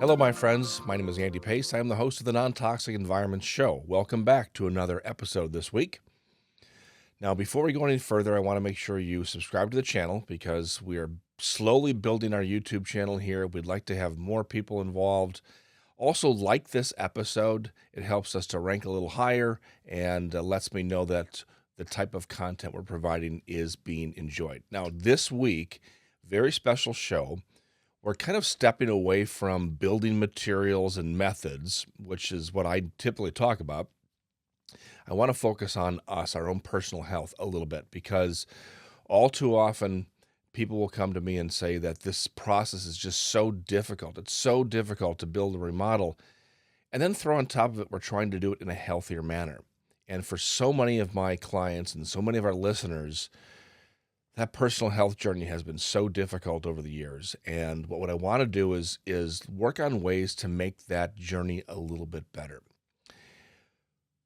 Hello, my friends. My name is Andy Pace. I am the host of the Non-Toxic Environment Show. Welcome back to another episode this week. Now, before we go any further, I want to make sure you subscribe to the channel because we are slowly building our YouTube channel here. We'd like to have more people involved. Also, like this episode. It helps us to rank a little higher and lets me know that the type of content we're providing is being enjoyed. Now, this week, very special show. We're kind of stepping away from building materials and methods, which is what I typically talk about. I want to focus on us, our own personal health a little bit, because all too often people will come to me and say that this process is just so difficult. It's so difficult to build and remodel. And then throw on top of it, we're trying to do it in a healthier manner. And for so many of my clients and so many of our listeners, that personal health journey has been so difficult over the years. And what I want to do is work on ways to make that journey a little bit better.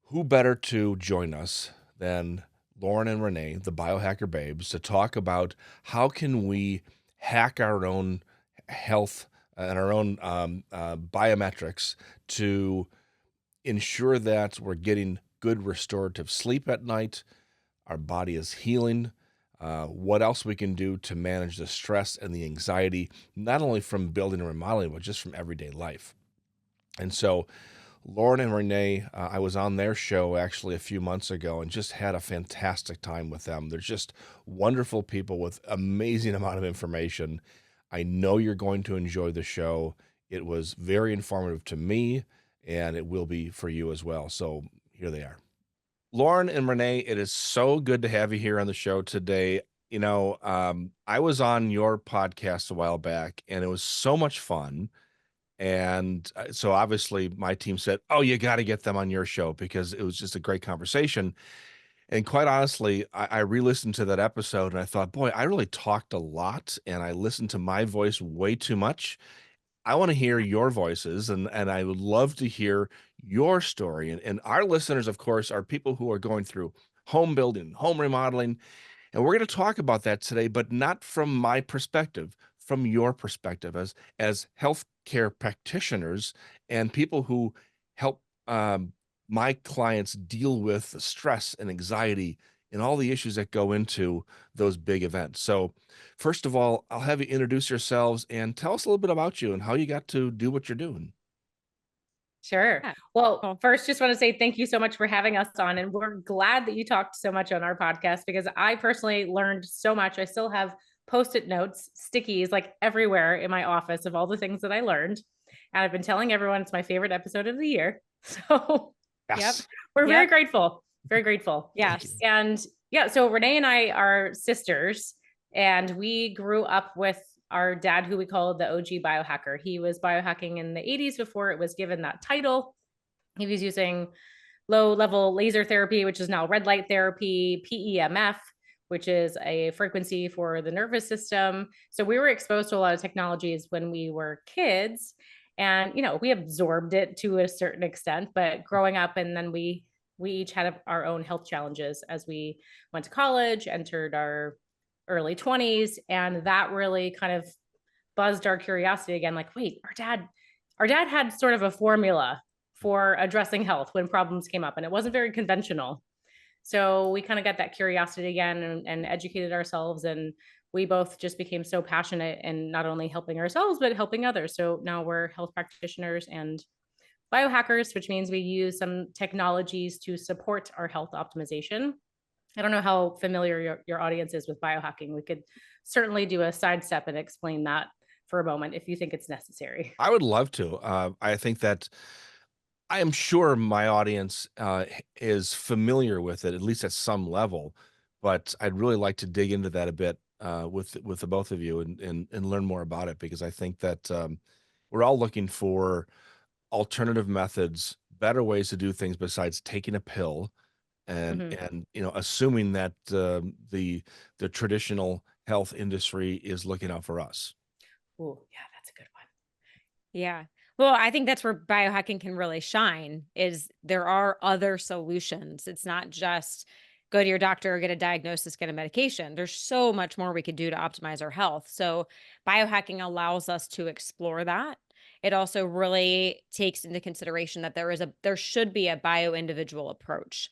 Who better to join us than Lauren and Renee, the Biohacker Babes, to talk about how can we hack our own health and our own biometrics to ensure that we're getting good restorative sleep at night, our body is healing, what else we can do to manage the stress and the anxiety, not only from building and remodeling, but just from everyday life. And so Lauren and Renee, I was on their show actually a few months ago and just had a fantastic time with them. They're just wonderful people with amazing amount of information. I know you're going to enjoy the show. It was very informative to me, and it will be for you as well. So here they are. Lauren and Renee, it is so good to have you here on the show today. I was on your podcast a while back, and it was so much fun. And so obviously my team said, oh, you got to get them on your show because it was just a great conversation. And quite honestly, I re-listened to that episode and I thought, boy, I really talked a lot and I listened to my voice way too much. I want to hear your voices and I would love to hear your story. And our listeners, of course, are people who are going through home building, home remodeling. And we're going to talk about that today, but not from my perspective, from your perspective as healthcare practitioners and people who help my clients deal with the stress and anxiety and all the issues that go into those big events. So first of all, I'll have you introduce yourselves and tell us a little bit about you and how you got to do what you're doing. Sure. Yeah. Well, Well, first, just want to say thank you so much for having us on. And we're glad that you talked so much on our podcast because I personally learned so much. I still have post-it notes, stickies like everywhere in my office of all the things that I learned. And I've been telling everyone it's my favorite episode of the year. So yep. Yes. we're very Yep. grateful. Very grateful. Thank you. Yes. And yeah, so Renee and I are sisters, and we grew up with our dad, who we call the OG biohacker. He was biohacking in the 80s before it was given that title. He was using low level laser therapy, which is now red light therapy, PEMF, which is a frequency for the nervous system. So we were exposed to a lot of technologies when we were kids. And, we absorbed it to a certain extent, but growing up, and then we each had our own health challenges as we went to college, entered our early 20s, and that really kind of buzzed our curiosity again. Like, wait, our dad had sort of a formula for addressing health when problems came up, and it wasn't very conventional. So we kind of got that curiosity again and educated ourselves, and we both just became so passionate in not only helping ourselves but helping others. So now we're health practitioners and biohackers, which means we use some technologies to support our health optimization. I don't know how familiar your audience is with biohacking. We could certainly do a sidestep and explain that for a moment if you think it's necessary. I would love to. I think that I am sure my audience is familiar with it, at least at some level, but I'd really like to dig into that a bit with the both of you and learn more about it because I think that we're all looking for alternative methods, better ways to do things besides taking a pill and Mhm. assuming that the traditional health industry is looking out for us. Oh, yeah, that's a good one. Yeah. Well, I think that's where biohacking can really shine is there are other solutions. It's not just go to your doctor, get a diagnosis, get a medication. There's so much more we could do to optimize our health. So biohacking allows us to explore that it also really takes into consideration that there should be a bio-individual approach.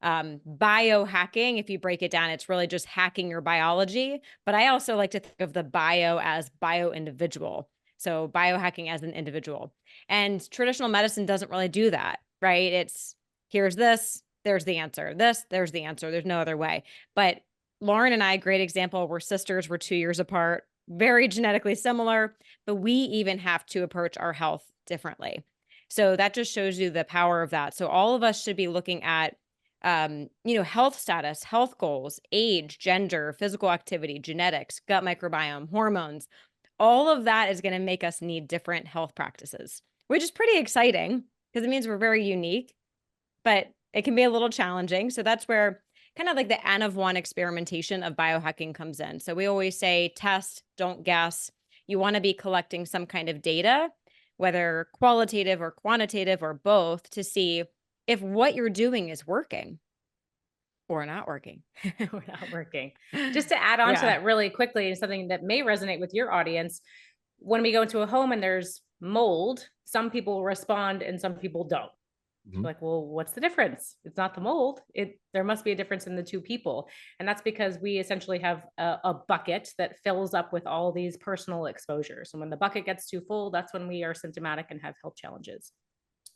Biohacking, if you break it down, it's really just hacking your biology. But I also like to think of the bio as bio-individual. So biohacking as an individual. And traditional medicine doesn't really do that, right? It's here's this, there's the answer. This, there's the answer. There's no other way. But Lauren and I, great example, we're sisters, we're 2 years apart, very genetically similar, but we even have to approach our health differently. So that just shows you the power of that. So all of us should be looking at health status, health goals, age, gender, physical activity, genetics, gut microbiome, hormones. All of that is going to make us need different health practices, which is pretty exciting because it means we're very unique, but it can be a little challenging. So that's where kind of like the N of one experimentation of biohacking comes in. So we always say test, don't guess. You want to be collecting some kind of data, whether qualitative or quantitative or both, to see if what you're doing is working or not working. Or not working. Just to add on to that really quickly, and something that may resonate with your audience, when we go into a home and there's mold, some people respond and some people don't. Mhm. Like, well, what's the difference? It's not the mold. There must be a difference in the two people. And that's because we essentially have a bucket that fills up with all these personal exposures. And when the bucket gets too full, that's when we are symptomatic and have health challenges.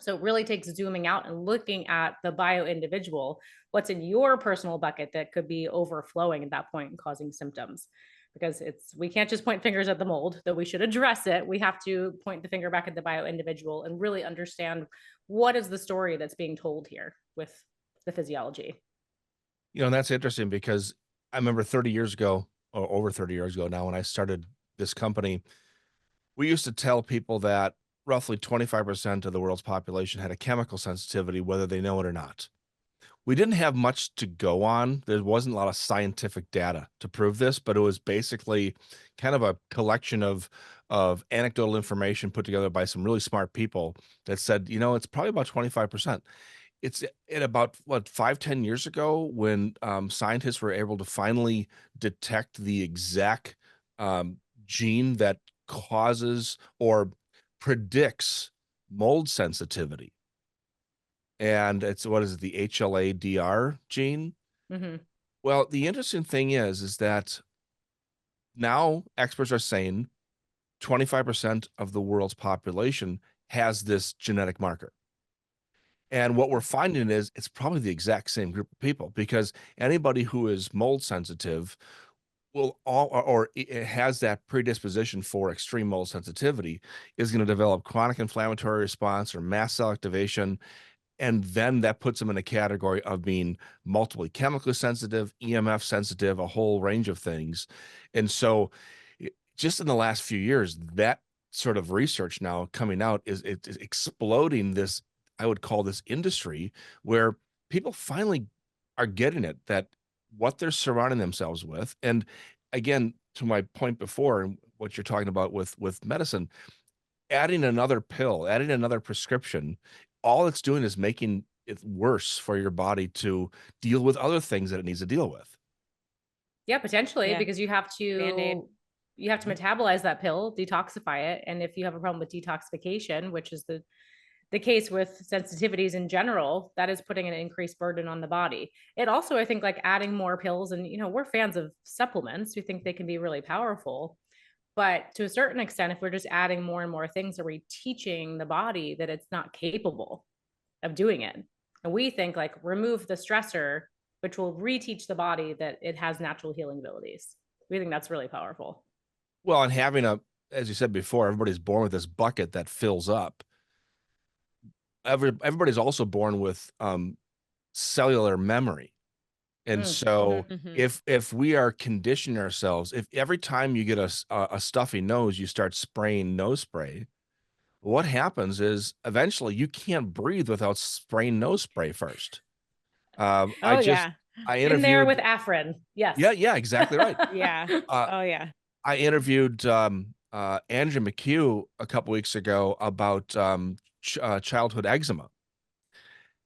So it really takes zooming out and looking at the bio individual, what's in your personal bucket that could be overflowing at that point and causing symptoms. Because we can't just point fingers at the mold, though we should address it. We have to point the finger back at the bio individual and really understand what is the story that's being told here with the physiology. And that's interesting because I remember 30 years ago, or over 30 years ago now, when I started this company, we used to tell people that roughly 25% of the world's population had a chemical sensitivity, whether they know it or not. We didn't have much to go on. There wasn't a lot of scientific data to prove this, but it was basically kind of a collection of anecdotal information put together by some really smart people that said, it's probably about 25%. It's at about 5-10 years ago when scientists were able to finally detect the exact gene that causes or predicts mold sensitivity. And it's what is it, the HLA-DR gene? Mm-hmm. Well, the interesting thing is that now experts are saying 25% of the world's population has this genetic marker. And what we're finding is it's probably the exact same group of people, because anybody who is mold sensitive will or it has that predisposition for extreme mold sensitivity is going to develop chronic inflammatory response or mast cell activation. And then that puts them in a category of being multiply chemically sensitive, EMF sensitive, a whole range of things. And so just in the last few years, that sort of research now coming out it's exploding this, I would call this industry, where people finally are getting it, that what they're surrounding themselves with. And again, to my point before, and what you're talking about with medicine, adding another pill, adding another prescription, all it's doing is making it worse for your body to deal with other things that it needs to deal with. Yeah, potentially, Yeah. because Band-Aid. you have to metabolize that pill, detoxify it. And if you have a problem with detoxification, which is the case with sensitivities in general, that is putting an increased burden on the body. It also, I think, like adding more pills, and we're fans of supplements. We think they can be really powerful. But to a certain extent, if we're just adding more and more things, are we teaching the body that it's not capable of doing it? And we think like remove the stressor, which will reteach the body that it has natural healing abilities. We think that's really powerful. Well, and having as you said before, everybody's born with this bucket that fills up. Everybody's also born with cellular memory. And so Mhm. if we are conditioning ourselves, if every time you get a stuffy nose, you start spraying nose spray, what happens is eventually you can't breathe without spraying nose spray first. Oh, yeah. I In there with interviewed, Afrin. Yes. yeah, exactly right. Yeah. Uh, Oh, yeah. I interviewed Andrew McHugh a couple weeks ago about childhood eczema.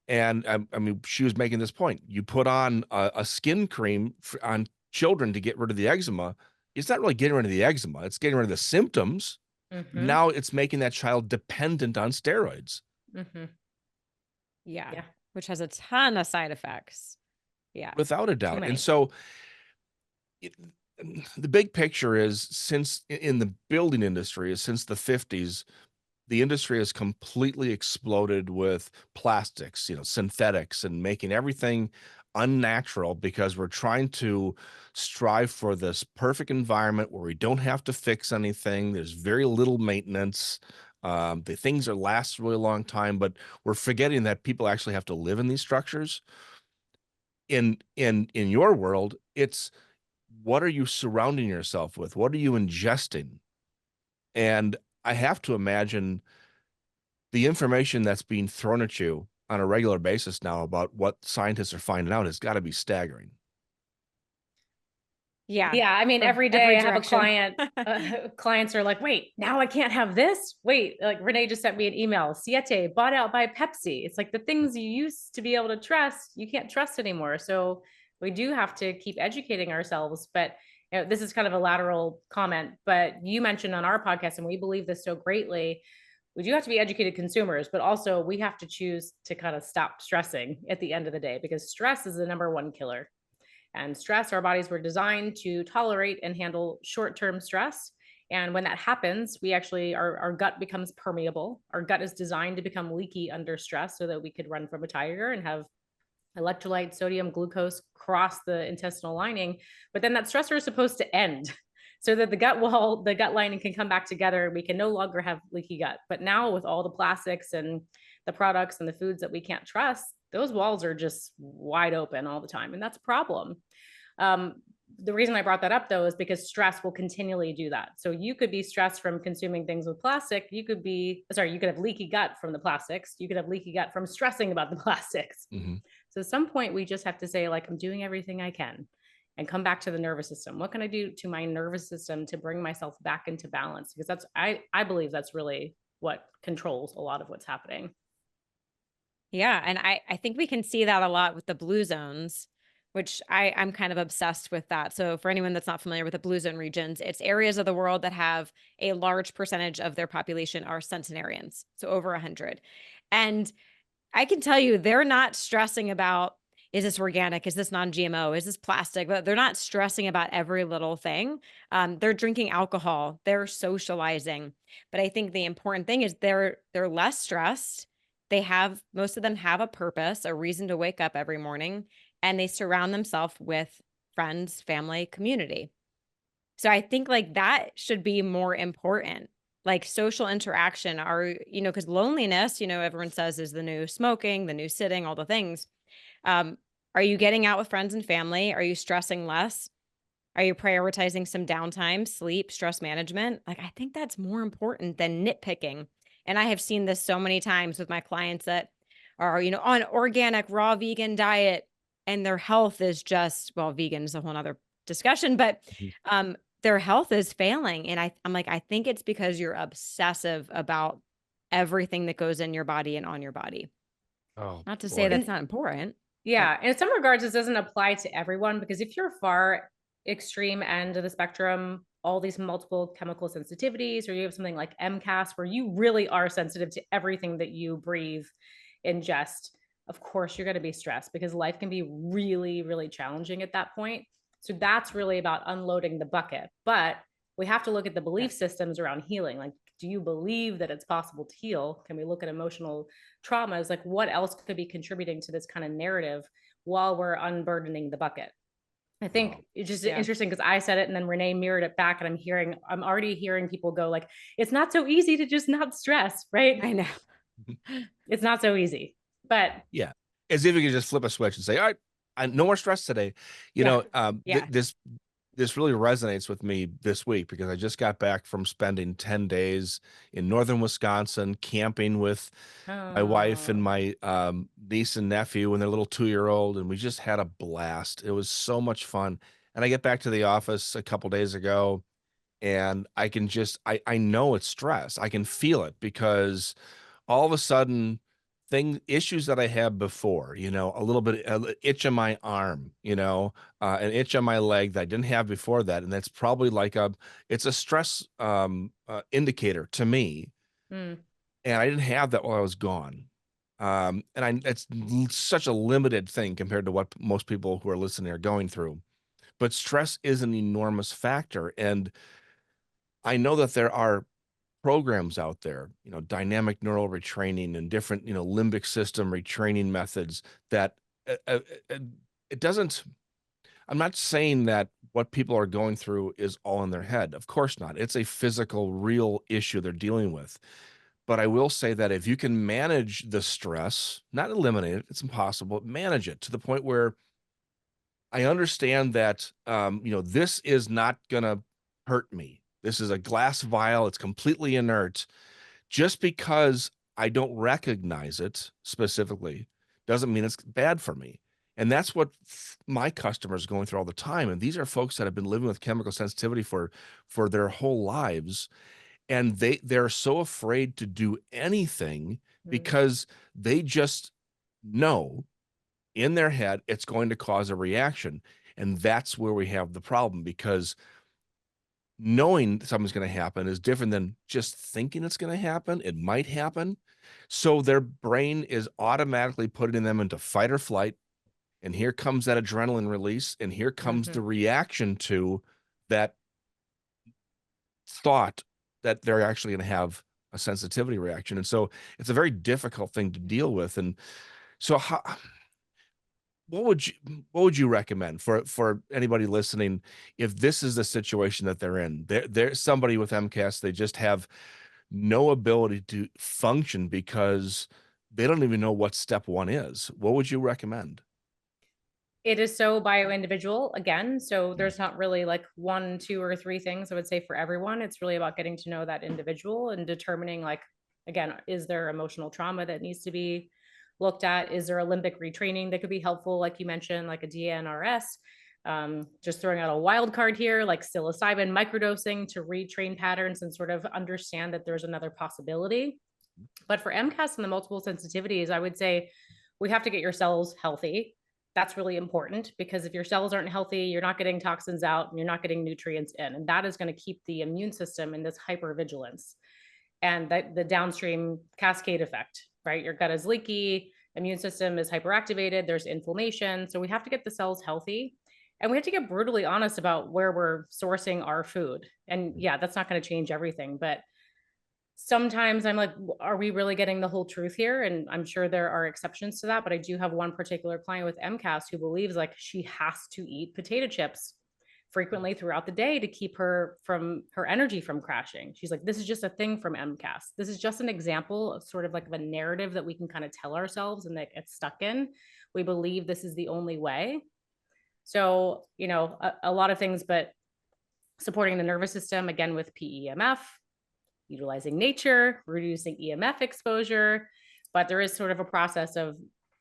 And I mean, she was making this point. You put on a skin cream on children to get rid of the eczema. It's not really getting rid of the eczema. It's getting rid of the symptoms. Mm-hmm. Now it's making that child dependent on steroids. Mm-hmm. Yeah. Yeah. Which has a ton of side effects. Yeah. Without a Too doubt. many. And so it, the big picture is, since in the building industry, is since the 50s, the industry has completely exploded with plastics, synthetics, and making everything unnatural, because we're trying to strive for this perfect environment where we don't have to fix anything. There's very little maintenance. The things are last a really long time, but we're forgetting that people actually have to live in these structures. In your world, it's, what are you surrounding yourself with? What are you ingesting? And I have to imagine the information that's being thrown at you on a regular basis now about what scientists are finding out has got to be staggering. Yeah. Yeah, I mean, From every day every I have a direction. client, clients are like, wait, now I can't have this? Wait, like Renee just sent me an email, Siete bought out by Pepsi. It's like the things you used to be able to trust, you can't trust anymore. So we do have to keep educating ourselves. But this is kind of a lateral comment, but you mentioned on our podcast, and we believe this so greatly, we do have to be educated consumers, but also we have to choose to kind of stop stressing at the end of the day, because stress is the number one killer. And stress, our bodies were designed to tolerate and handle short-term stress. And when that happens, we actually, our gut becomes permeable. Our gut is designed to become leaky under stress so that we could run from a tiger and have electrolyte, sodium, glucose cross the intestinal lining. But then that stressor is supposed to end so that the gut wall, the gut lining can come back together. We can no longer have leaky gut. But now with all the plastics and the products and the foods that we can't trust, those walls are just wide open all the time. And that's a problem. The reason I brought that up, though, is because stress will continually do that. So you could be stressed from consuming things with plastic. You could have leaky gut from the plastics. You could have leaky gut from stressing about the plastics. Mm-hmm. So at some point we just have to say, like, I'm doing everything I can, and come back to the nervous system. What can I do to my nervous system to bring myself back into balance? Because I believe that's really what controls a lot of what's happening. Yeah. And I think we can see that a lot with the blue zones, which I'm kind of obsessed with that. So for anyone that's not familiar with the blue zone regions, it's areas of the world that have a large percentage of their population are centenarians. So over 100. And I can tell you, they're not stressing about, is this organic? Is this non-GMO? Is this plastic? But they're not stressing about every little thing. They're drinking alcohol. They're socializing. But I think the important thing is they're less stressed. Most of them have a purpose, a reason to wake up every morning, and they surround themselves with friends, family, community. So I think like that should be more important. Like social interaction because loneliness, everyone says is the new smoking, the new sitting, all the things. Are you getting out with friends and family? Are you stressing less? Are you prioritizing some downtime, sleep, stress management? Like, I think that's more important than nitpicking. And I have seen this so many times with my clients that are, on organic, raw vegan diet, and their health is just, well, vegan is a whole nother discussion, but their health is failing. And I'm like, I think it's because you're obsessive about everything that goes in your body and on your body. Oh, Not to say boy. that's not important. Yeah. And in some regards, this doesn't apply to everyone, because if you're far extreme end of the spectrum, all these multiple chemical sensitivities, or you have something like MCAS, where you really are sensitive to everything that you breathe, ingest, of course, you're going to be stressed, because life can be really, really challenging at that point. So that's really about unloading the bucket. But we have to look at the belief systems around healing. Like, do you believe that it's possible to heal? Can we look at emotional traumas? Like, what else could be contributing to this kind of narrative while we're unburdening the bucket? I think it's just interesting, because I said it and then Renee mirrored it back, and I'm already hearing people go like, it's not so easy to just not stress, right? I know. It's not so easy, but Yeah. As if you could just flip a switch and say, all right, no more stress today. This really resonates with me this week, because I just got back from spending 10 days in northern Wisconsin camping with my wife and my niece and nephew and their little 2-year-old, and we just had a blast. It was so much fun. And I get back to the office a couple days ago, and I know it's stress. I can feel it, because all of a sudden issues that I had before, you know, a little bit itch on my arm, you know, an itch on my leg that I didn't have before that, and that's probably like it's a stress indicator to me, Mm, and I didn't have that while I was gone. And such a limited thing compared to what most people who are listening are going through. But stress is an enormous factor, and I know that there are programs out there, you know, dynamic neural retraining and different, you know, limbic system retraining methods that uh, uh, uh, it doesn't. I'm not saying that what people are going through is all in their head. Of course not. It's a physical, real issue they're dealing with. But I will say that if you can manage the stress, not eliminate it, it's impossible, manage it to the point where I understand that, you know, this is not going to hurt me. This is a glass vial. It's completely inert. Just because I don't recognize it specifically doesn't mean it's bad for me. And that's what my customers are going through all the time. And these are folks that have been living with chemical sensitivity for their whole lives. And they're so afraid to do anything mm, because they just know in their head it's going to cause a reaction. And that's where we have the problem, because knowing something's going to happen is different than just thinking it's going to happen. It might happen. So their brain is automatically putting them into fight or flight. And here comes that adrenaline release. And here comes mhm. the reaction to that thought that they're actually going to have a sensitivity reaction. And so it's a very difficult thing to deal with. And so what would you recommend for anybody listening if this is the situation that they're in? They're somebody with MCAS, they just have no ability to function because they don't even know what step one is. What would you recommend? It is so bio individual again. So there's not really like one, two, or three things I would say for everyone. It's really about getting to know that individual and determining, like, again, is there emotional trauma that needs to be looked at? Is there a limbic retraining that could be helpful, like you mentioned, like a DNRS? Just throwing out a wild card here, like psilocybin microdosing to retrain patterns and sort of understand that there's another possibility. But for MCAS and the multiple sensitivities, I would say we have to get your cells healthy. That's really important, because if your cells aren't healthy, you're not getting toxins out and you're not getting nutrients in. And that is going to keep the immune system in this hypervigilance and that the downstream cascade effect, right? Your gut is leaky, immune system is hyperactivated, there's inflammation. So we have to get the cells healthy. And we have to get brutally honest about where we're sourcing our food. And yeah, that's not going to change everything, but sometimes I'm like, are we really getting the whole truth here? And I'm sure there are exceptions to that, but I do have one particular client with MCAS who believes like she has to eat potato chips frequently throughout the day to keep her energy from crashing. She's like, this is just a thing from MCAS. This is just an example of sort of like a narrative that we can kind of tell ourselves and that get stuck in. We believe this is the only way. So, you know, a lot of things, but supporting the nervous system again with PEMF, utilizing nature, reducing EMF exposure. But there is sort of a process of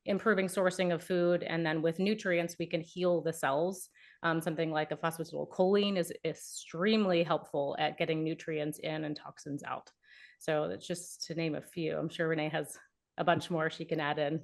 improving sourcing of food. And then with nutrients, we can heal the cells. Something like a phosphatidylcholine is extremely helpful at getting nutrients in and toxins out. So that's just to name a few. I'm sure Renee has a bunch more she can add in.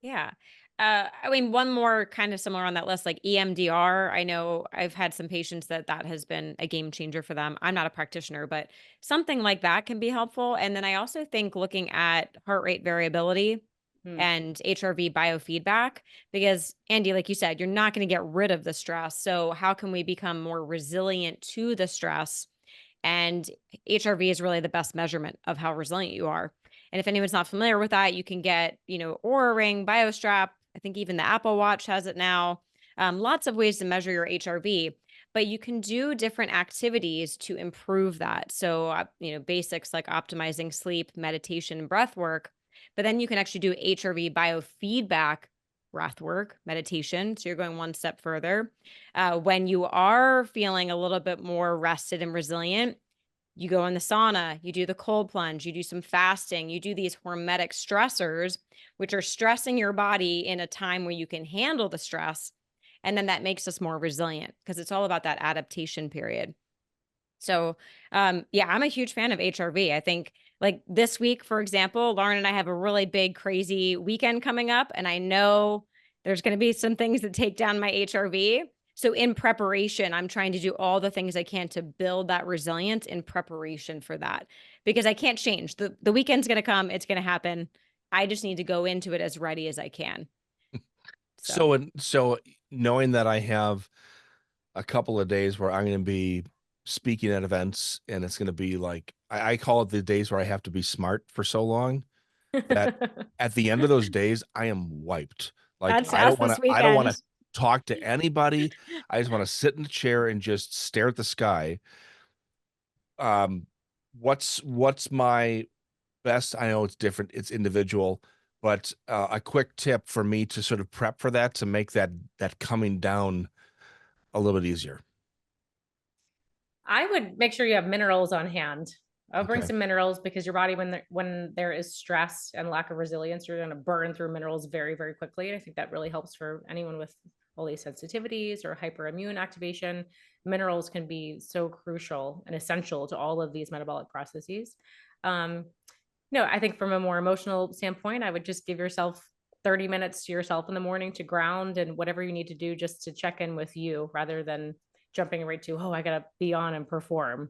Yeah. I mean, one more kind of similar on that list, like EMDR. I know I've had some patients that has been a game changer for them. I'm not a practitioner, but something like that can be helpful. And then I also think looking at heart rate variability Hmm. and HRV biofeedback, because Andy, like you said, you're not going to get rid of the stress. So how can we become more resilient to the stress? And HRV is really the best measurement of how resilient you are. And if anyone's not familiar with that, you can get, Aura Ring, BioStrap. I think even the Apple Watch has it now. Lots of ways to measure your HRV, but you can do different activities to improve that. So, basics like optimizing sleep, meditation, and breath work. But then you can actually do HRV biofeedback breath work, meditation. So you're going one step further. When you are feeling a little bit more rested and resilient, you go in the sauna, you do the cold plunge, you do some fasting, you do these hormetic stressors, which are stressing your body in a time where you can handle the stress. And then that makes us more resilient because it's all about that adaptation period. So, yeah, I'm a huge fan of HRV. I think, Like this week, for example, Lauren and I have a really big, crazy weekend coming up, and I know there's going to be some things that take down my HRV. So in preparation, I'm trying to do all the things I can to build that resilience in preparation for that, because I can't change. The weekend's going to come. It's going to happen. I just need to go into it as ready as I can. So knowing that I have a couple of days where I'm going to be speaking at events, and it's going to be like, I call it the days where I have to be smart for so long that at the end of those days, I am wiped. Like That's us this I don't want weekend. to talk to anybody. I just want to sit in the chair and just stare at the sky. What's my best? I know it's different. It's individual, but a quick tip for me to sort of prep for that, to make that coming down a little bit easier. I would make sure you have minerals on hand. I'll bring Okay. some minerals, because your body, when there is stress and lack of resilience, you're going to burn through minerals very, very quickly. I think that really helps for anyone with all these sensitivities or hyperimmune activation. Minerals can be so crucial and essential to all of these metabolic processes. No, I think from a more emotional standpoint, I would just give yourself 30 minutes to yourself in the morning to ground, and whatever you need to do just to check in with you, rather than jumping right to, oh, I got to be on and perform.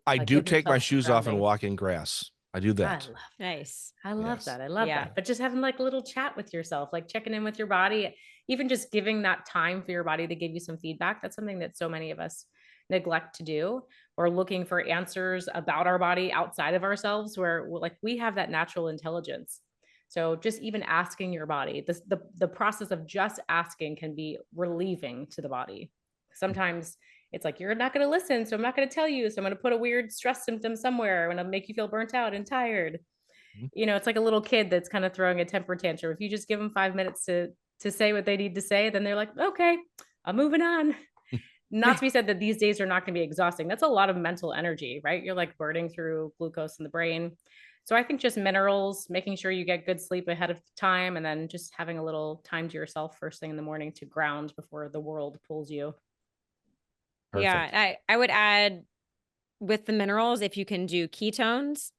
I Like, do give take my yourself some shoes off and grounding. walk in grass. I do I that. love Nice. I love Yes. that. I love Yeah. that. But just having like a little chat with yourself, like checking in with your body, even just giving that time for your body to give you some feedback. That's something that so many of us neglect to do, or looking for answers about our body outside of ourselves, where like we have that natural intelligence. So just even asking your body, the process of just asking can be relieving to the body. Sometimes it's like, you're not going to listen, so I'm not going to tell you. So I'm going to put a weird stress symptom somewhere and I'll make you feel burnt out and tired. Mhm. You know, it's like a little kid that's kind of throwing a temper tantrum. If you just give them 5 minutes to say what they need to say, then they're like, okay, I'm moving on. Not to be said that these days are not going to be exhausting. That's a lot of mental energy, right? You're like burning through glucose in the brain. So I think just minerals, making sure you get good sleep ahead of time, and then just having a little time to yourself first thing in the morning to ground before the world pulls you. Perfect. Yeah. I would add, with the minerals, if you can do ketones,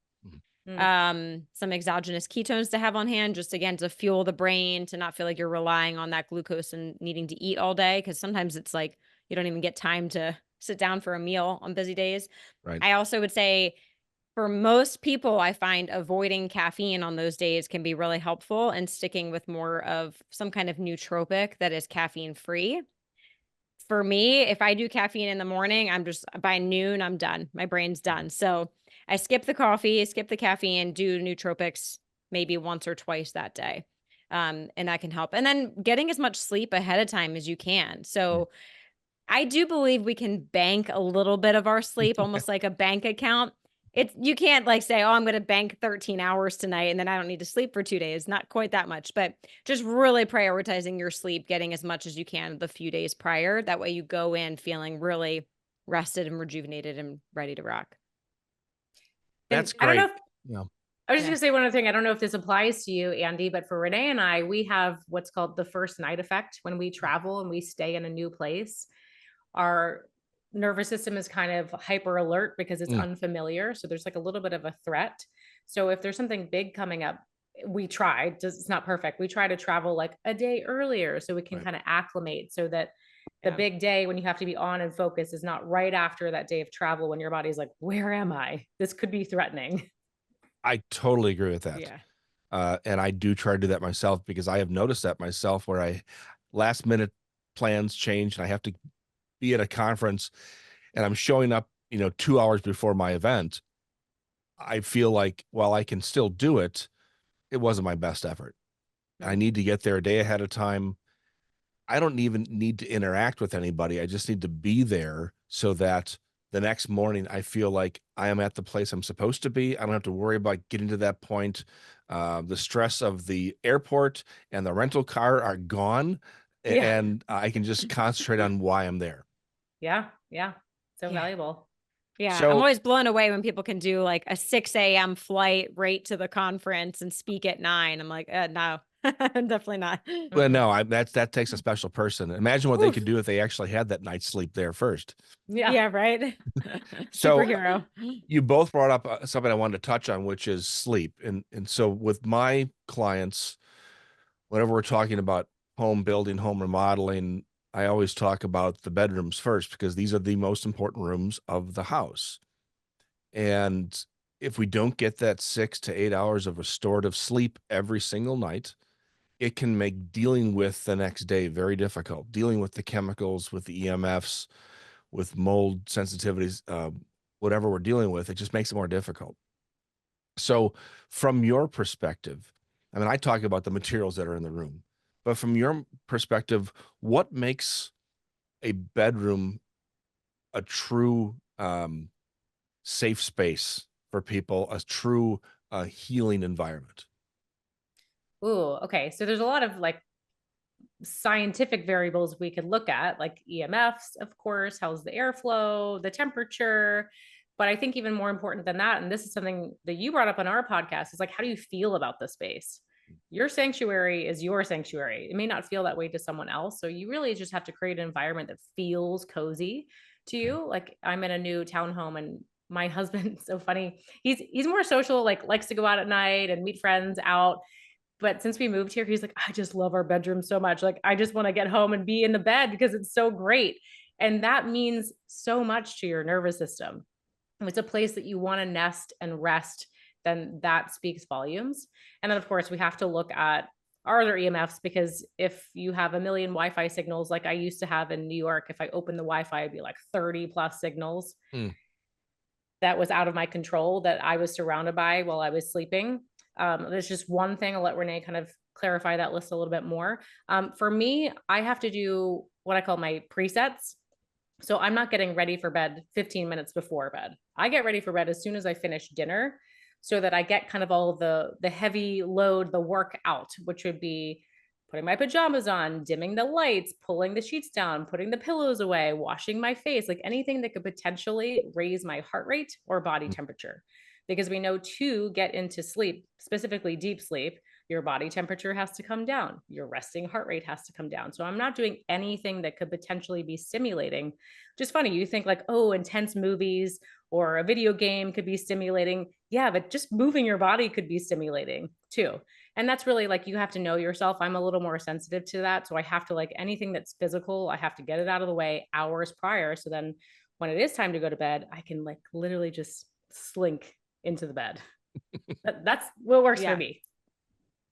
some exogenous ketones to have on hand, just again, to fuel the brain, to not feel like you're relying on that glucose and needing to eat all day. Cause sometimes it's like, you don't even get time to sit down for a meal on busy days. Right. I also would say, for most people, I find avoiding caffeine on those days can be really helpful, and sticking with more of some kind of nootropic that is caffeine free. For me, if I do caffeine in the morning, I'm just, by noon, I'm done. My brain's done. So I skip the coffee, skip the caffeine, do nootropics maybe once or twice that day. And that can help. And then getting as much sleep ahead of time as you can. So I do believe we can bank a little bit of our sleep, almost like a bank account. You can't like say, oh, I'm going to bank 13 hours tonight and then I don't need to sleep for 2 days. Not quite that much, but just really prioritizing your sleep, getting as much as you can the few days prior. That way you go in feeling really rested and rejuvenated and ready to rock. That's I don't know great. if Yeah. I was just gonna say one other thing. I don't know if this applies to you, Andy, but for Renee and I, we have what's called the first night effect. When we travel and we stay in a new place, our nervous system is kind of hyper alert because it's unfamiliar. So there's like a little bit of a threat. So if there's something big coming up, it's not perfect. We try to travel like a day earlier so we can Right. kind of acclimate, so that the big day when you have to be on and focus is not right after that day of travel when your body's like, where am I? This could be threatening. I totally agree with that. Yeah. And I do try to do that myself, because I have noticed that myself, where last minute plans change and I have to be at a conference and I'm showing up, 2 hours before my event. I feel like, while I can still do it, it wasn't my best effort. I need to get there a day ahead of time. I don't even need to interact with anybody. I just need to be there, so that the next morning I feel like I am at the place I'm supposed to be. I don't have to worry about getting to that point. The stress of the airport and the rental car are gone, Yeah. and I can just concentrate on why I'm there. Yeah. Yeah. So Yeah. valuable. Yeah. I'm So always blown away when people can do like a 6 a.m. flight right to the conference and speak at 9. I'm like, no, Definitely not. Well, Mm-mm. no, that takes a special person. Imagine what they could Oof. do if they actually had that night's sleep there first. Yeah. Yeah, right. So Superhero. you both brought up something I wanted to touch on, which is sleep. And so with my clients, whenever we're talking about home building, home remodeling, I always talk about the bedrooms first because these are the most important rooms of the house. And if we don't get that 6 to 8 hours of restorative sleep every single night, it can make dealing with the next day very difficult. Dealing with the chemicals, with the EMFs, with mold sensitivities, whatever we're dealing with, it just makes it more difficult. So, from your perspective, I mean, I talk about the materials that are in the room, but from your perspective, what makes a bedroom a true safe space for people, a true healing environment? Ooh, okay. So there's a lot of like scientific variables we could look at, like EMFs, of course, how's the airflow, the temperature. But I think even more important than that, and this is something that you brought up on our podcast, is like, how do you feel about the space? Your sanctuary is your sanctuary. It may not feel that way to someone else. So you really just have to create an environment that feels cozy to you. Like I'm in a new townhome and my husband's so funny. He's more social, like likes to go out at night and meet friends out. But since we moved here, he's like, I just love our bedroom so much. Like, I just want to get home and be in the bed because it's so great. And that means so much to your nervous system. If it's a place that you want to nest and rest, then that speaks volumes. And then, of course, we have to look at are there EMFs? Because if you have a million Wi-Fi signals, like I used to have in New York, if I opened the Wi-Fi, it'd be like 30 plus signals. Mm. That was out of my control that I was surrounded by while I was sleeping. There's just one thing. I'll let Renee kind of clarify that list a little bit more. For me, I have to do what I call my presets. So I'm not getting ready for bed 15 minutes before bed. I get ready for bed as soon as I finish dinner so that I get kind of all the heavy load, the work out, which would be putting my pajamas on, dimming the lights, pulling the sheets down, putting the pillows away, washing my face, like anything that could potentially raise my heart rate or body temperature. Because we know to get into sleep, specifically deep sleep, your body temperature has to come down, your resting heart rate has to come down. So I'm not doing anything that could potentially be stimulating. Just funny, you think like, oh, intense movies or a video game could be stimulating. Yeah, but just moving your body could be stimulating too. And that's really like you have to know yourself. I'm a little more sensitive to that. So I have to like anything that's physical, I have to get it out of the way hours prior. So then when it is time to go to bed, I can like literally just slink into the bed. That's what works for Yeah. me.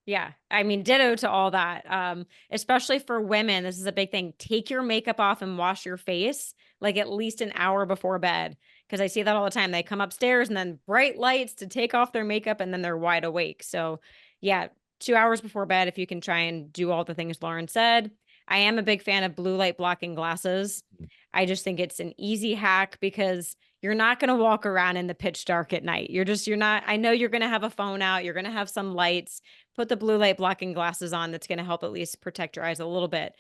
Yeah. I mean, ditto to all that. Especially for women, this is a big thing. Take your makeup off and wash your face like at least an hour before bed. Cause I see that all the time. They come upstairs and then bright lights to take off their makeup and then they're wide awake. So yeah, 2 hours before bed, if you can try and do all the things Lauren said. I am a big fan of blue light blocking glasses. I just think it's an easy hack because you're not going to walk around in the pitch dark at night. You're not, I know you're going to have a phone out. You're going to have some lights. Put the blue light blocking glasses on. That's going to help at least protect your eyes a little bit.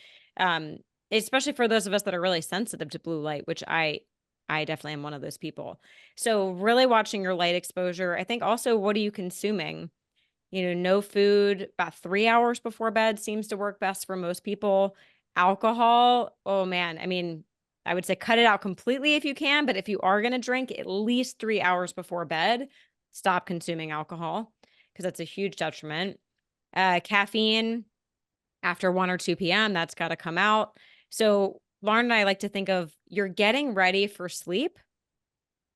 Especially for those of us that are really sensitive to blue light, which I definitely am one of those people. So really watching your light exposure. I think also, what are you consuming? No food about 3 hours before bed seems to work best for most people. Alcohol, oh man, I mean, I would say cut it out completely if you can, but if you are going to drink at least 3 hours before bed, stop consuming alcohol because that's a huge detriment. Caffeine after 1 or 2 p.m., that's got to come out. So Lauren and I like to think of you're getting ready for sleep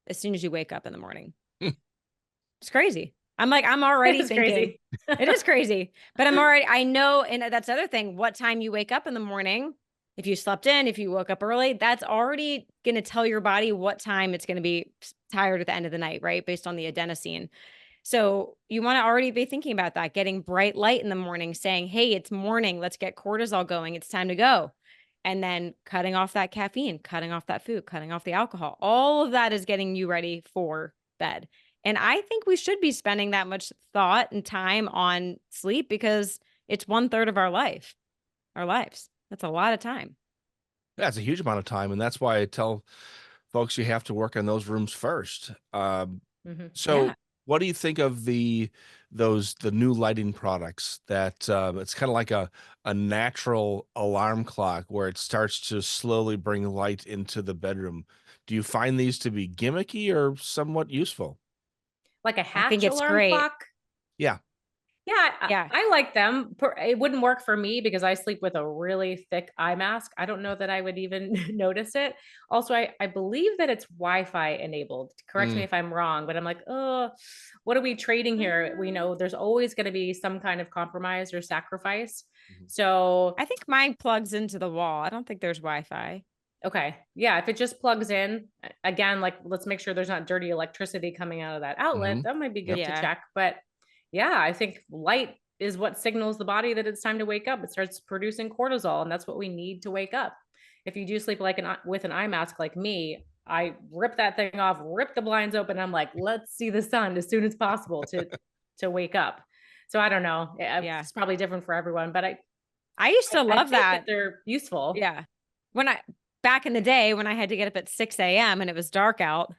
as soon as you wake up in the morning. It's crazy. I'm already It's thinking crazy. it is crazy, but I know. And that's the other thing, what time you wake up in the morning, if you slept in, if you woke up early, that's already going to tell your body what time it's going to be tired at the end of the night, right? Based on the adenosine. So you want to already be thinking about that, getting bright light in the morning, saying, hey, it's morning. Let's get cortisol going. It's time to go. And then cutting off that caffeine, cutting off that food, cutting off the alcohol. All of that is getting you ready for bed. And I think we should be spending that much thought and time on sleep because it's 1/3 of our lives. That's a lot of time. That's a huge amount of time, and that's why I tell folks you have to work on those rooms first. Mhm. So Yeah. What do you think of the new lighting products that it's kind of like a natural alarm clock where it starts to slowly bring light into the bedroom? Do you find these to be gimmicky or somewhat useful? Like a I think Hatch it's alarm great. clock? Yeah. Yeah, Yeah. I like them. It wouldn't work for me because I sleep with a really thick eye mask. I don't know that I would even notice it. Also, I believe that it's Wi-Fi enabled. Correct me Mm, if I'm wrong, but I'm like, oh, what are we trading here? We know there's always going to be some kind of compromise or sacrifice. mhm. So, I think mine plugs into the wall. I don't think there's Wi-Fi. okay. Yeah, if it just plugs in, again, like let's make sure there's not dirty electricity coming out of that outlet. Mhm. That might be Yep. good to Yeah. check. But yeah, I think light is what signals the body that it's time to wake up. It starts producing cortisol, and that's what we need to wake up. If you do sleep like with an eye mask like me, I rip that thing off, rip the blinds open. I'm like, let's see the sun as soon as possible to wake up. So I don't know. Yeah. It's probably different for everyone, but I used to I love think that that. they're useful. Yeah. When I back in the day when I had to get up at 6 a.m. and it was dark out,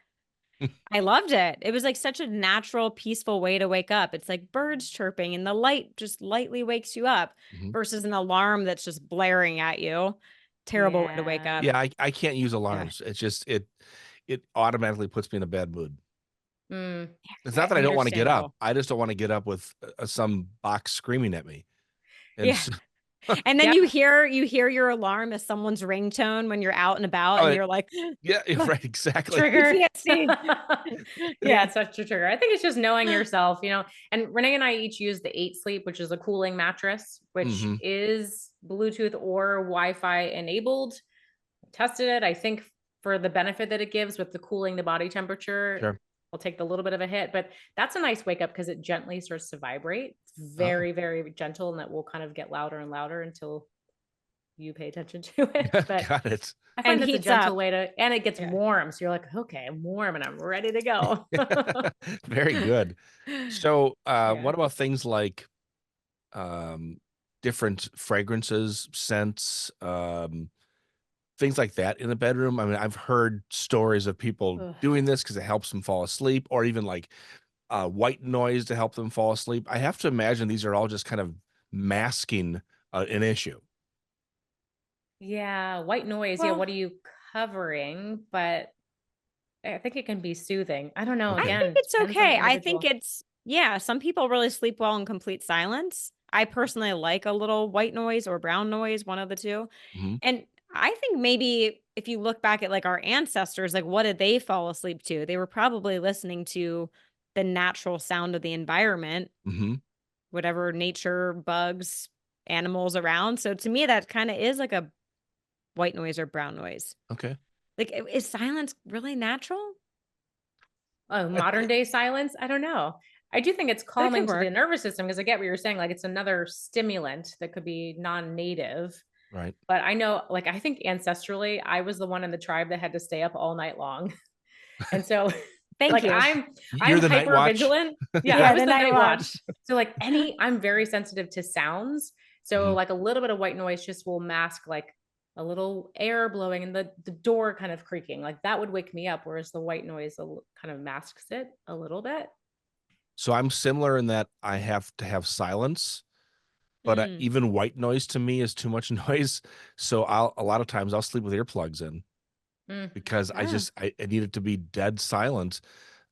I loved it. It was like such a natural, peaceful way to wake up. It's like birds chirping and the light just lightly wakes you up Mhm. versus an alarm that's just blaring at you. Terrible way to wake Yeah. up. Yeah, I can't use Yeah. alarms. It's just it automatically puts me in a bad mood. Mm. It's not that I don't wanna get up. Understandable. I just don't wanna get up with, some box screaming at me. And Yeah. so And then Yeah. you hear your alarm as someone's ringtone when you're out and about oh, and you're like, yeah, right, exactly. Trigger. PTSD. Yeah, Yeah. it's such a trigger. I think it's just knowing yourself, and Renee and I each use the 8 Sleep, which is a cooling mattress, which Mhm. is Bluetooth or Wi-Fi enabled. Tested it. I think for the benefit that it gives with the cooling the body temperature, Sure. I'll take the little bit of a hit, but that's a nice wake up because it gently starts to vibrate. It's Oh. very, very gentle, and it will kind of get louder and louder until you pay attention to it. But Got it. I And find it's a heats gentle up. way to, and it gets Yeah. warm. So you're like, okay, I'm warm and I'm ready to go. Very good. So, Yeah. what about things like, um, different fragrances, scents, things like that in the bedroom? I mean, I've heard stories of people Ugh. doing this because it helps them fall asleep or even, like, white noise to help them fall asleep. I have to imagine these are all just kind of masking, an issue. Yeah, white noise. Yeah, Well, what are you covering? But I think it can be soothing. I don't know. I Okay. think Again, it's depends on the okay. I think individual. it's yeah, some people really sleep well in complete silence. I personally like a little white noise or brown noise, one of the two. Mhm. And I think maybe if you look back at like our ancestors, like what did they fall asleep to? They were probably listening to the natural sound of the environment, Mhm. whatever nature, bugs, animals around. So to me, that kind of is like a white noise or brown noise. Okay. Like, is silence really natural? Oh, modern day silence? I don't know. I do think it's But it calming could to the work. nervous system because I get what you're saying. Like it's another stimulant that could be non-native. Right. But I know, like, I think ancestrally, I was the one in the tribe that had to stay up all night long. And so, Thank like, you. I'm You're the night hyper watch? vigilant. Yeah, I Yeah, was the the night night watch. watch. So, like, I'm very sensitive to sounds. So, Mhm. like, a little bit of white noise just will mask like a little air blowing and the door kind of creaking. Like that would wake me up, whereas the white noise kind of masks it a little bit. So I'm similar in that I have to have silence, but, Mm, even white noise to me is too much noise, so a lot of times I'll sleep with earplugs in Mm. because ah, I need it to be dead silent,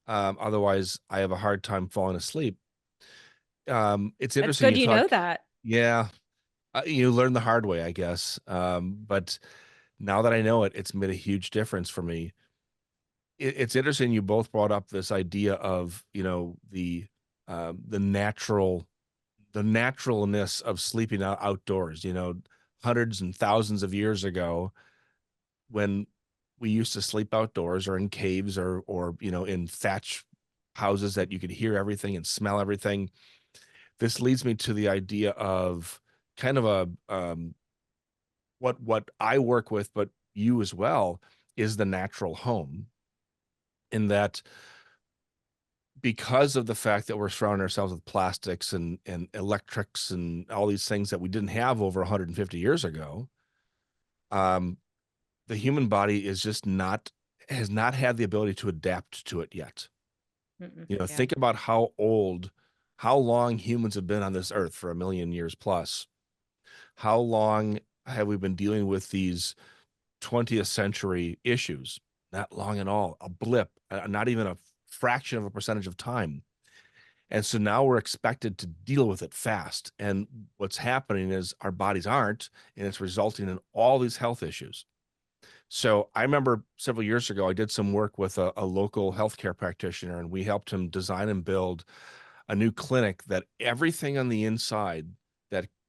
otherwise I have a hard time falling asleep. It's that's interesting good you you talk. know that. Yeah, you learn the hard way, I guess, but now that I know it, it's made a huge difference for me. It's interesting you both brought up this idea of, the the naturalness of sleeping outdoors, hundreds and thousands of years ago when we used to sleep outdoors or in caves or, in thatch houses that you could hear everything and smell everything. This leads me to the idea of kind of what I work with, but you as well, is the natural home in that because of the fact that we're surrounding ourselves with plastics and electrics and all these things that we didn't have over 150 years ago, um, the human body is just not has not had the ability to adapt to it yet. Mm-mm. You know, Yeah. think about how long humans have been on this earth, for 1,000,000 years plus. How long have we been dealing with these 20th century issues? Not long at all. A blip, not even a fraction of a percentage of time. And so now we're expected to deal with it fast. And what's happening is our bodies aren't, and it's resulting in all these health issues. So I remember several years ago, I did some work with a local healthcare practitioner, and we helped him design and build a new clinic that everything on the inside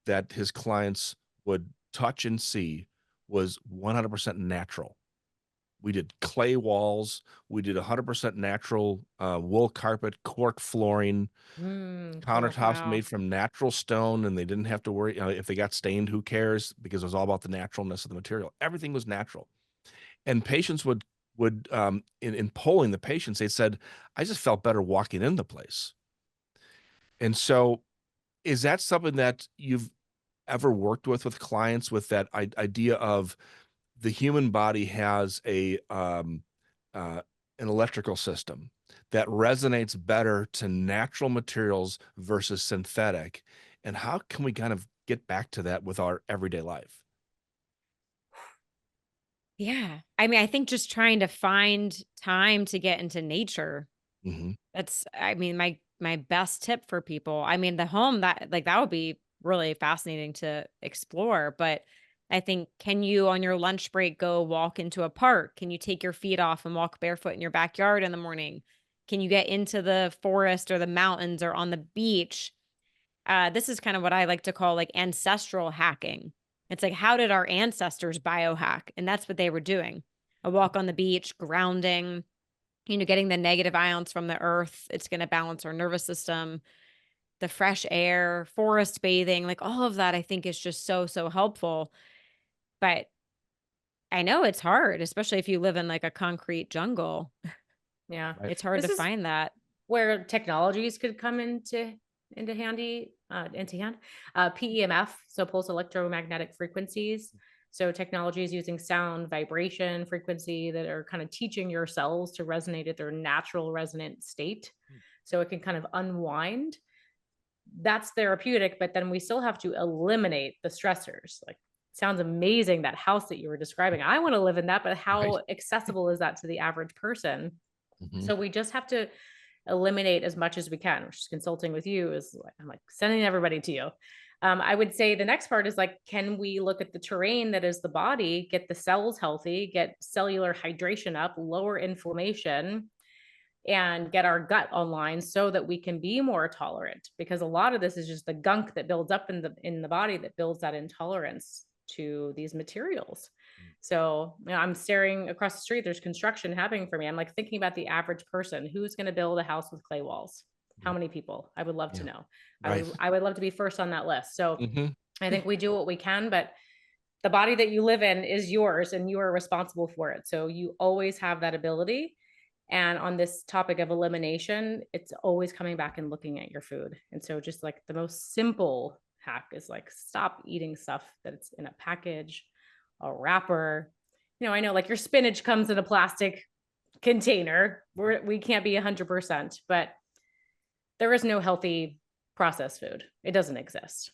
that his clients would touch and see was 100% natural. We did clay walls. We did 100% natural wool carpet, cork flooring, Cool. countertops Wow. made from natural stone, and they didn't have to worry if they got stained. Who cares? Because it was all about the naturalness of the material. Everything was natural, and patients would in polling the patients, they said, "I just felt better walking in the place." And so, is that something that you've ever worked with clients with that idea of the human body has an electrical system that resonates better to natural materials versus synthetic, and how can we kind of get back to that with our everyday life? Yeah. I mean, I think just trying to find time to get into nature. Mhm. That's, I mean, my best tip for people. I mean, the home, that would be really fascinating to explore, but I think, can you on your lunch break go walk into a park? Can you take your feet off and walk barefoot in your backyard in the morning? Can you get into the forest or the mountains or on the beach? This is kind of what I like to call like ancestral hacking. It's like, how did our ancestors biohack? And that's what they were doing. A walk on the beach, grounding, getting the negative ions from the earth. It's going to balance our nervous system, the fresh air, forest bathing, like all of that, I think is just so, so helpful. But I know it's hard, especially if you live in like a concrete jungle. Yeah. Right. It's hard This to is find that. where technologies could come into handy, into hand. PEMF, so pulse electromagnetic frequencies. So technologies using sound, vibration, frequency that are kind of teaching your cells to resonate at their natural resonant state. So it can kind of unwind. That's therapeutic, but then we still have to eliminate the stressors. Like, sounds amazing, that house that you were describing. I want to live in that, but Right. how accessible is that to the average person? Mhm. So we just have to eliminate as much as we can, which is consulting with you is I'm like sending everybody to you. I would say the next part is like, can we look at the terrain that is the body, get the cells healthy, get cellular hydration up, lower inflammation, and get our gut online so that we can be more tolerant, because a lot of this is just the gunk that builds up in the body that builds that intolerance to these materials. So, I'm staring across the street, there's construction happening for me. I'm like thinking about the average person who's going to build a house with clay walls. How Mm. many people? I would love to Yeah. know. I Right. would I would love to be first on that list. So Mhm. I think we do what we can, but the body that you live in is yours and you are responsible for it. So you always have that ability. And on this topic of elimination, it's always coming back and looking at your food. And so just like the most simple hack is like, stop eating stuff that's in a package, a wrapper. I know like your spinach comes in a plastic container. We can't be 100%, but there is no healthy processed food. It doesn't exist.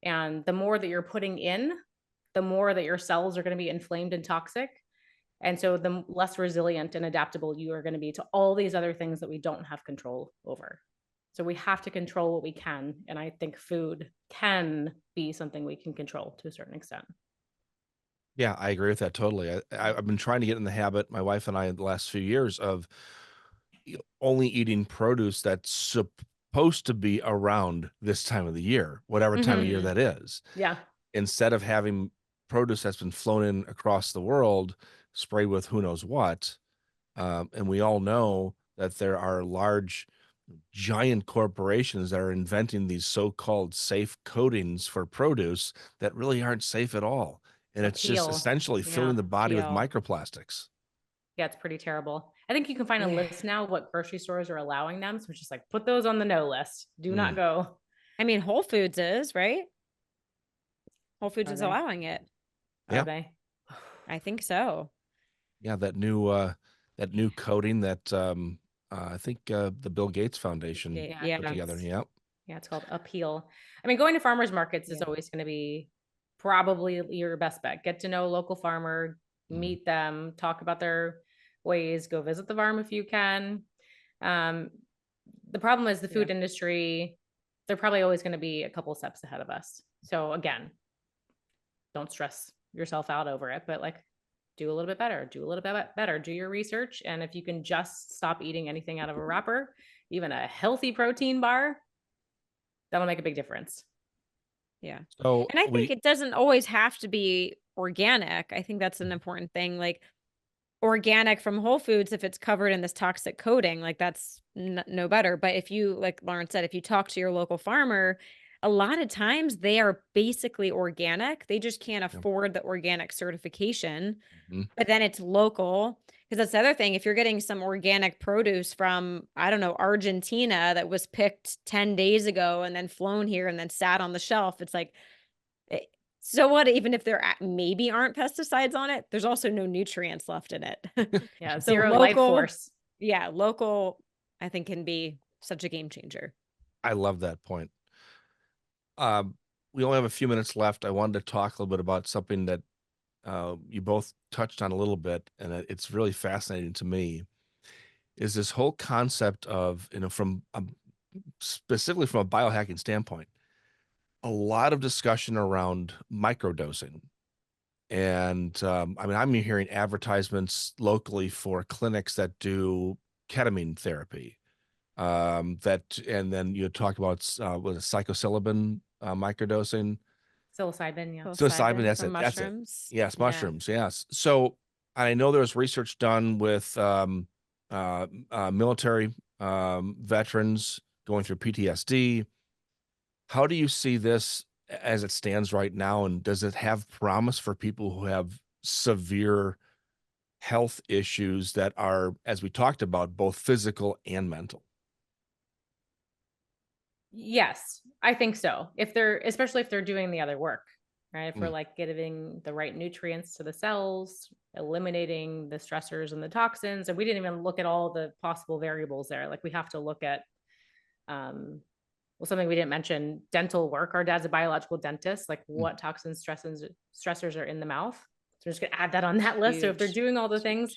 And the more that you're putting in, the more that your cells are going to be inflamed and toxic. And so the less resilient and adaptable you are going to be to all these other things that we don't have control over. So we have to control what we can. And I think food can be something we can control to a certain extent. Yeah, I agree with that totally. I've been trying to get in the habit, my wife and I, in the last few years, of only eating produce that's supposed to be around this time of the year, whatever time of year Mm-hmm. that is, Yeah. instead of having produce that's been flown in across the world, sprayed with who knows what. And we all know that there are large, giant corporations that are inventing these so-called safe coatings for produce that really aren't safe at all. And A it's just peel. essentially Yeah. filling the body with Peel. microplastics. Yeah. It's pretty terrible. I think you can find a Yeah. list now what grocery stores are allowing them. So it's just like, put those on the no list. Do not Mm, go. I mean, Whole Foods is, right? Whole Foods Are is they? allowing it. Are yeah. they? I think so. Yeah, that new coating that I think the Bill Gates Foundation Yeah, put together. it's, Yeah. yeah, it's called Appeal. I mean, going to farmers markets is Yeah. always going to be probably your best bet. Get to know a local farmer, Mhm. meet them, talk about their ways, go visit the farm if you can. The problem is the food industry, they're probably always going to be a couple steps ahead of us. So again, don't stress yourself out over it, but like do a little bit better, do your research. And if you can just stop eating anything out of a wrapper, even a healthy protein bar, that'll make a big difference. Yeah. So And I think it doesn't always have to be organic. I think that's an important thing. Like organic from Whole Foods, if it's covered in this toxic coating, like that's no better. But if you, like Lauren said, if you talk to your local farmer, a lot of times they are basically organic. They just can't afford the organic certification, Mhm. but then it's local. Because that's the other thing. If you're getting some organic produce from, I don't know, Argentina that was picked 10 days ago and then flown here and then sat on the shelf, it's like, eh, so what? Even if there maybe aren't pesticides on it, there's also no nutrients left in it. Yeah, So zero life local, force. yeah, local, I think can be such a game changer. I love that point. We only have a few minutes left. I wanted to talk a little bit about something that you both touched on a little bit, and it's really fascinating to me. Is this whole concept of, from specifically from a biohacking standpoint, a lot of discussion around microdosing. And I mean, I'm hearing advertisements locally for clinics that do ketamine therapy. And then you talked about was it psilocybin microdosing. Psilocybin, yeah. Psilocybin, that's from it. That's it. mushrooms. Yes, Yeah. mushrooms. Yes. So I know there was research done with military veterans going through PTSD. How do you see this as it stands right now? And does it have promise for people who have severe health issues that are, as we talked about, both physical and mental? Yes, I think so. If they're, especially if they're doing the other work, right? If we're Mm, like giving the right nutrients to the cells, eliminating the stressors and the toxins, and we didn't even look at all the possible variables there. Like we have to look at, well, something we didn't mention, dental work. Our dad's a biological dentist. Like mm, what toxins, stressors are in the mouth. So we're just gonna add that on that list. So if they're Huge. doing all the It's things,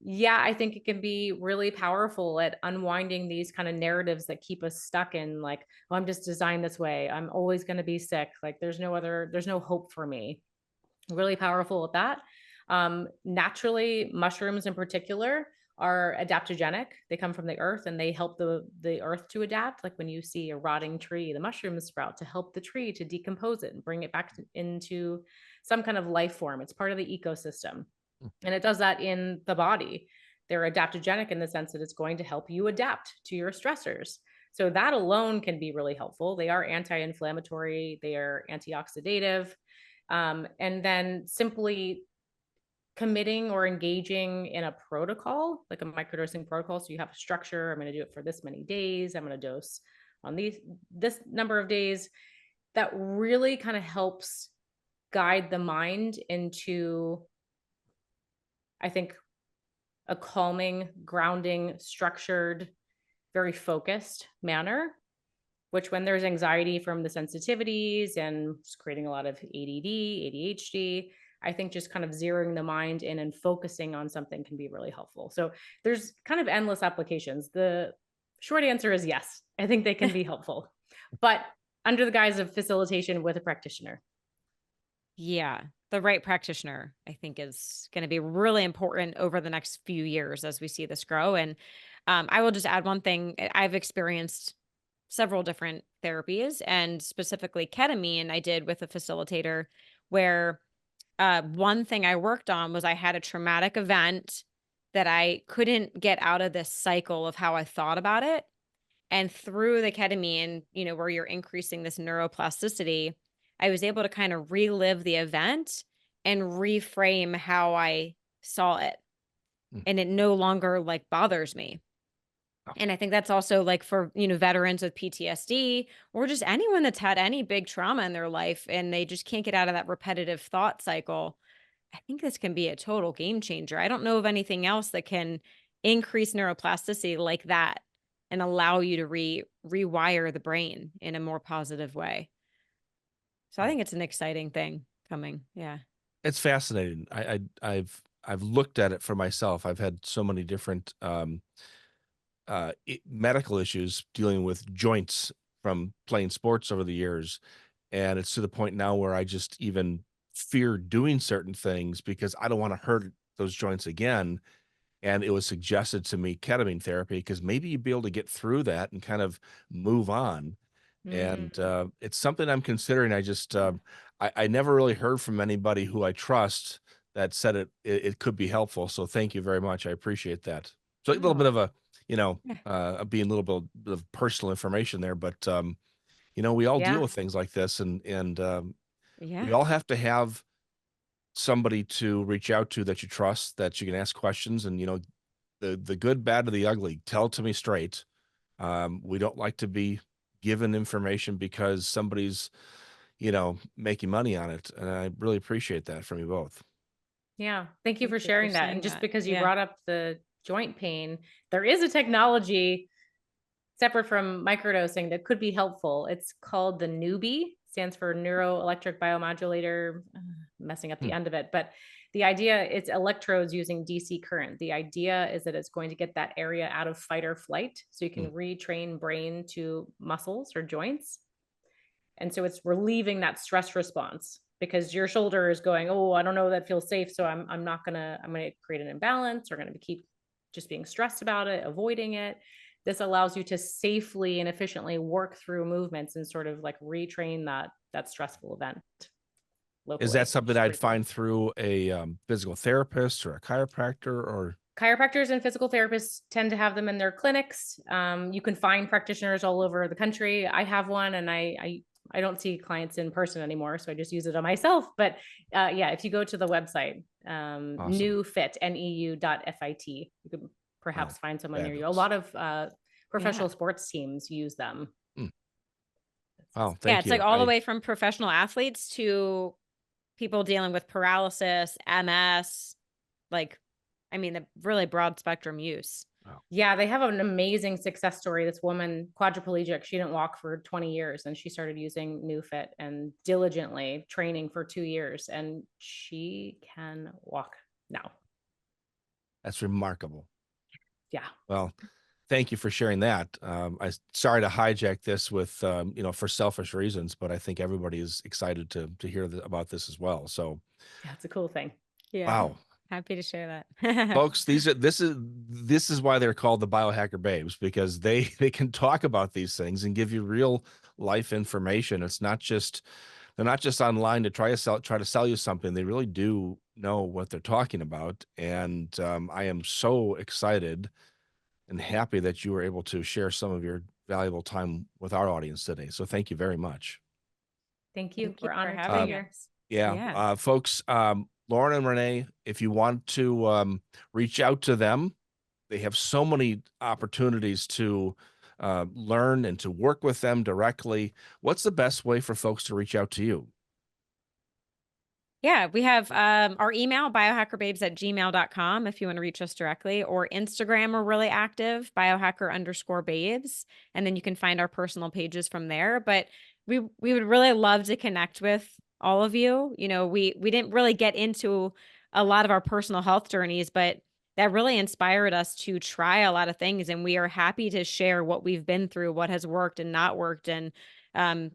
huge. yeah, I think it can be really powerful at unwinding these kind of narratives that keep us stuck in like, oh, I'm just designed this way. I'm always going to be sick. Like there's no hope for me. Really powerful at that. Naturally, mushrooms in particular are adaptogenic. They come from the earth and they help the earth to adapt. Like when you see a rotting tree, the mushrooms sprout to help the tree to decompose it and bring it back into some kind of life form. It's part of the ecosystem. mm. And it does that in the body. They're adaptogenic in the sense that it's going to help you adapt to your stressors. So that alone can be really helpful. They are anti-inflammatory, they are antioxidative. And then simply committing or engaging in a protocol, like a microdosing protocol. So you have a structure. I'm going to do it for this many days. I'm going to dose on this number of days. That really kind of helps guide the mind into, I think, a calming, grounding, structured, very focused manner, which when there's anxiety from the sensitivities and just creating a lot of ADD, ADHD, I think just kind of zeroing the mind in and focusing on something can be really helpful. So there's kind of endless applications. The short answer is yes, I think they can be helpful, but under the guise of facilitation with a practitioner. Yeah. The right practitioner, I think, is going to be really important over the next few years as we see this grow. And I will just add one thing. I've experienced several different therapies, and specifically ketamine I did with a facilitator, where one thing I worked on was I had a traumatic event that I couldn't get out of this cycle of how I thought about it. And through the ketamine, where you're increasing this neuroplasticity, I was able to kind of relive the event and reframe how I saw it. Mm. And it no longer like bothers me. Oh, And I think that's also like for, veterans with PTSD or just anyone that's had any big trauma in their life and they just can't get out of that repetitive thought cycle. I think this can be a total game changer. I don't know of anything else that can increase neuroplasticity like that and allow you to rewire the brain in a more positive way. So I think it's an exciting thing coming. Yeah. It's fascinating. I've looked at it for myself. I've had so many different medical issues dealing with joints from playing sports over the years, and it's to the point now where I just even fear doing certain things because I don't want to hurt those joints again. And it was suggested to me ketamine therapy because maybe you'd be able to get through that and kind of move on. And it's something I'm considering. I just I never really heard from anybody who I trust that said it could be helpful. So thank you very much. I appreciate that. So a little bit Oh, of a, yeah. being a little bit of personal information there, but we all deal Yeah. with things like this, and we Yeah. all have to have somebody to reach out to that you trust, that you can ask questions, and the good, bad, or the ugly. Tell it to me straight. We don't like to be given information because somebody's, making money on it. And I really appreciate that from you both. Yeah. Thank you Thank for you for sharing that. And saying just that. because you Yeah. brought up the joint pain, there is a technology separate from microdosing that could be helpful. It's called the newbie, stands for neuro electric biomodulator, messing up Hmm. the end of it. But the idea, it's electrodes using DC current. The idea is that it's going to get that area out of fight or flight so you Hmm. can retrain brain to muscles or joints. And so it's relieving that stress response because your shoulder is going, oh, I don't know, that feels safe. So I'm not gonna, I'm gonna create an imbalance or gonna keep just being stressed about it, avoiding it. This allows you to safely and efficiently work through movements and sort of like retrain that stressful event Is that locally, which something is I'd pretty cool. find through a physical therapist or a chiropractor or? Chiropractors and physical therapists tend to have them in their clinics. You can find practitioners all over the country. I have one, and I don't see clients in person anymore, so I just use it on myself. But yeah, if you go to the website, Awesome. NEUFIT, NEU.FIT, you could Oh, perhaps find someone near you. A fabulous. lot of Yeah. professional sports teams use them. Hmm. Wow, Yeah. thank It's like you. all the way from professional athletes to people dealing with paralysis, MS, like, I mean, the really broad spectrum use. Wow. Yeah, they have an amazing success story. This woman, quadriplegic, she didn't walk for 20 years and she started using NewFit and diligently training for 2 years, and she can walk now. That's remarkable. Yeah. Well, thank you for sharing that. Sorry to hijack this with, for selfish reasons, but I think everybody is excited to hear about this as well. So, Yeah, it's a cool thing. Yeah. wow, Happy to share that. folks, this is why they're called the Biohacker Babes, because they can talk about these things and give you real life information. They're not just online to try to sell you something. They really do know what they're talking about, and I am so excited and happy that you were able to share some of your valuable time with our audience today. So thank you very much. Thank you. Thank you We're for honored to be having here. us. Yeah, Yeah. folks, Lauren and Renee, if you want to reach out to them, they have so many opportunities to learn and to work with them directly. What's the best way for folks to reach out to you? Yeah, we have our email, biohackerbabes@gmail.com, if you want to reach us directly, or Instagram, we're really active, biohacker_babes. And then you can find our personal pages from there. But we would really love to connect with all of you. We didn't really get into a lot of our personal health journeys, but that really inspired us to try a lot of things. And we are happy to share what we've been through, what has worked and not worked, and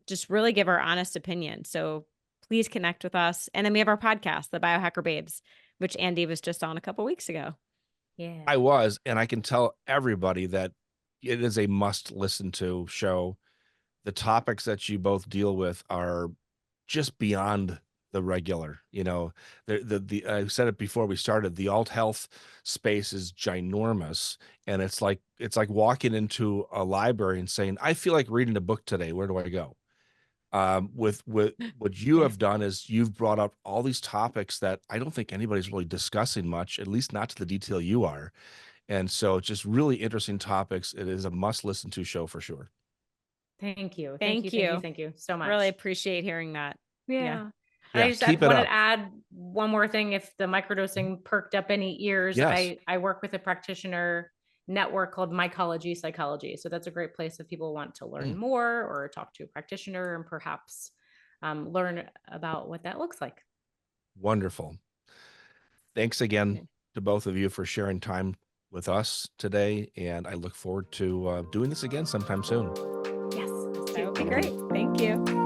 just really give our honest opinion. So please connect with us. And then we have our podcast, the Biohacker Babes, which Andy was just on a couple weeks ago. Yeah. I was, and I can tell everybody that it is a must listen to show. The topics that you both deal with are just beyond the regular. I said it before we started, the alt health space is ginormous, and it's like walking into a library and saying, I feel like reading a book today. Where do I go? With what you Yeah. have done is you've brought up all these topics that I don't think anybody's really discussing much, at least not to the detail you are. And so just really interesting topics. It is a must listen to show for sure. Thank you. Thank you. Thank Thank you. you. Thank you so much. Really appreciate hearing that. Yeah. Yeah. And I Yeah, just keep it wanted up. to add one more thing. If the microdosing perked up any ears, Yes. I work with a practitioner network called Mycology Psychology. So that's a great place if people want to learn more or talk to a practitioner and perhaps learn about what that looks like. Wonderful. Thanks again to both of you for sharing time with us today. And I look forward to doing this again sometime soon. Yes. That would be great. Thank you.